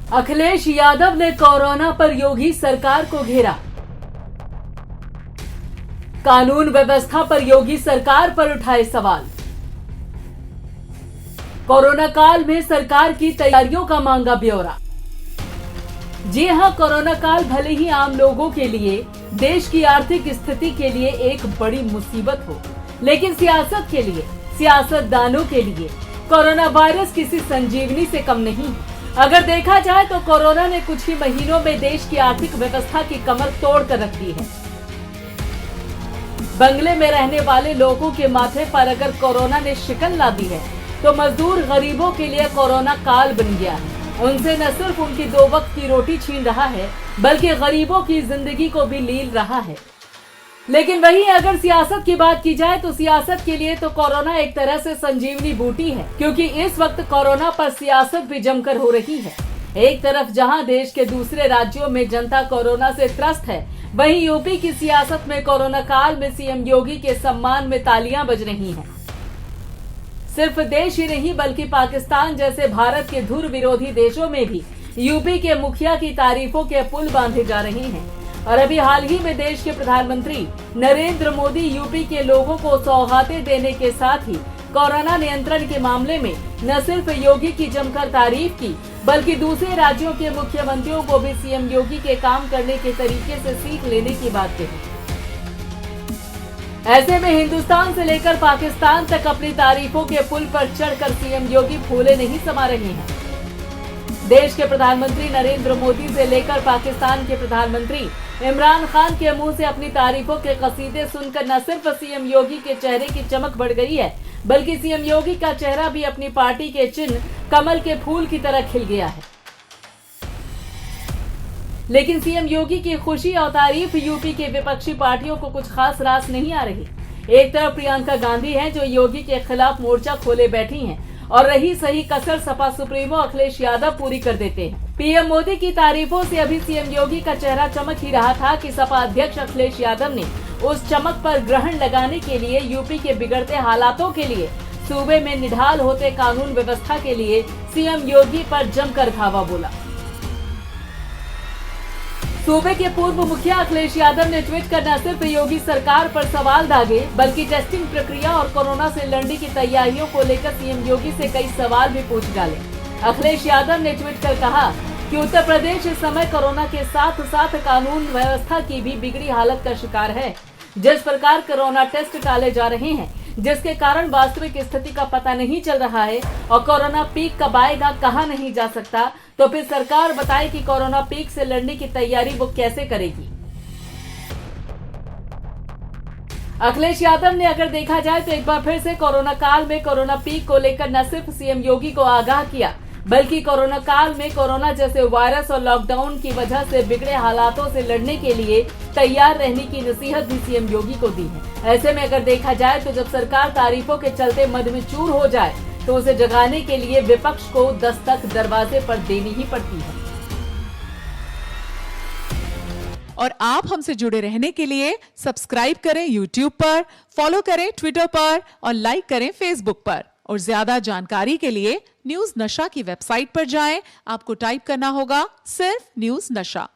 अखिलेश यादव ने कोरोना पर योगी सरकार को घेरा। कानून व्यवस्था पर योगी सरकार पर उठाए सवाल। कोरोना काल में सरकार की तैयारियों का मांगा ब्यौरा। जी हां, कोरोना काल भले ही आम लोगों के लिए, देश की आर्थिक स्थिति के लिए एक बड़ी मुसीबत हो, लेकिन सियासत के लिए, सियासतदानों के लिए कोरोना वायरस किसी संजीवनी से कम नहीं। अगर देखा जाए तो कोरोना ने कुछ ही महीनों में देश की आर्थिक व्यवस्था की कमर तोड़ कर रख दी है। बंगले में रहने वाले लोगों के माथे पर अगर कोरोना ने शिकन ला दी है, तो मजदूर गरीबों के लिए कोरोना काल बन गया है। उनसे न सिर्फ उनकी 2 वक्त की रोटी छीन रहा है, बल्कि गरीबों की जिंदगी को भी लील रहा है। लेकिन वहीं अगर सियासत की बात की जाए तो सियासत के लिए तो कोरोना एक तरह से संजीवनी बूटी है, क्योंकि इस वक्त कोरोना पर सियासत भी जमकर हो रही है। एक तरफ जहां देश के दूसरे राज्यों में जनता कोरोना से त्रस्त है, वहीं यूपी की सियासत में कोरोना काल में सीएम योगी के सम्मान में तालियां बज रही हैं। सिर्फ देश ही नहीं बल्कि पाकिस्तान जैसे भारत के धुर विरोधी देशों में भी यूपी के मुखिया की तारीफों के पुल बांधे जा रहे हैं। और अभी हाल ही में देश के प्रधानमंत्री नरेंद्र मोदी यूपी के लोगों को सौगातें देने के साथ ही कोरोना नियंत्रण के मामले में न सिर्फ योगी की जमकर तारीफ की, बल्कि दूसरे राज्यों के मुख्यमंत्रियों को भी सीएम योगी के काम करने के तरीके से सीख लेने की बात कही। ऐसे में हिंदुस्तान से लेकर पाकिस्तान तक अपनी तारीफों के पुल पर चढ़कर सीएम योगी फूले नहीं समा रहे हैं। देश के प्रधानमंत्री नरेंद्र मोदी से लेकर पाकिस्तान के प्रधानमंत्री इमरान खान के मुंह से अपनी तारीफों के कसीदे सुनकर न सिर्फ सीएम योगी के चेहरे की चमक बढ़ गई है, बल्कि सीएम योगी का चेहरा भी अपनी पार्टी के चिन्ह कमल के फूल की तरह खिल गया है। लेकिन सीएम योगी की खुशी और तारीफ यूपी के विपक्षी पार्टियों को कुछ खास रास नहीं आ रही। एक तरफ प्रियंका गांधी हैं जो योगी के खिलाफ मोर्चा खोले बैठी हैं, और रही सही कसर सपा सुप्रीमो अखिलेश यादव पूरी कर देते हैं। पीएम मोदी की तारीफों से अभी सीएम योगी का चेहरा चमक ही रहा था कि सपा अध्यक्ष अखिलेश यादव ने उस चमक पर ग्रहण लगाने के लिए यूपी के बिगड़ते हालातों के लिए, सूबे में निढाल होते कानून व्यवस्था के लिए सीएम योगी पर जमकर धावा बोला। सूबे के पूर्व मुखिया अखिलेश यादव ने ट्वीट कर न सिर्फ योगी सरकार पर सवाल दागे, बल्कि टेस्टिंग प्रक्रिया और कोरोना से लड़ने की तैयारियों को लेकर सीएम योगी से कई सवाल भी पूछ डाले। अखिलेश यादव ने ट्वीट कर कहा कि उत्तर प्रदेश इस समय कोरोना के साथ साथ कानून व्यवस्था की भी बिगड़ी हालत का शिकार है। जिस प्रकार कोरोना टेस्ट टाले जा रहे हैं, जिसके कारण वास्तविक स्थिति का पता नहीं चल रहा है और कोरोना पीक कब आएगा कहा नहीं जा सकता, तो फिर सरकार बताए कि कोरोना पीक से लड़ने की तैयारी वो कैसे करेगी। अखिलेश यादव ने अगर देखा जाए तो एक बार फिर से कोरोना काल में कोरोना पीक को लेकर न सिर्फ सीएम योगी को आगाह किया, बल्कि कोरोना काल में कोरोना जैसे वायरस और लॉकडाउन की वजह से बिगड़े हालातों से लड़ने के लिए तैयार रहने की नसीहत भी सीएम योगी को दी है। ऐसे में अगर देखा जाए तो जब सरकार तारीफों के चलते मद में चूर हो जाए, तो उसे जगाने के लिए विपक्ष को दस्तक दरवाजे पर देनी ही पड़ती है। और आप हमसे जुड़े रहने के लिए सब्सक्राइब करें YouTube पर, फॉलो करें ट्विटर पर और लाइक करें Facebook पर। और ज्यादा जानकारी के लिए न्यूज नशा की वेबसाइट पर जाएं। आपको टाइप करना होगा सिर्फ न्यूज नशा।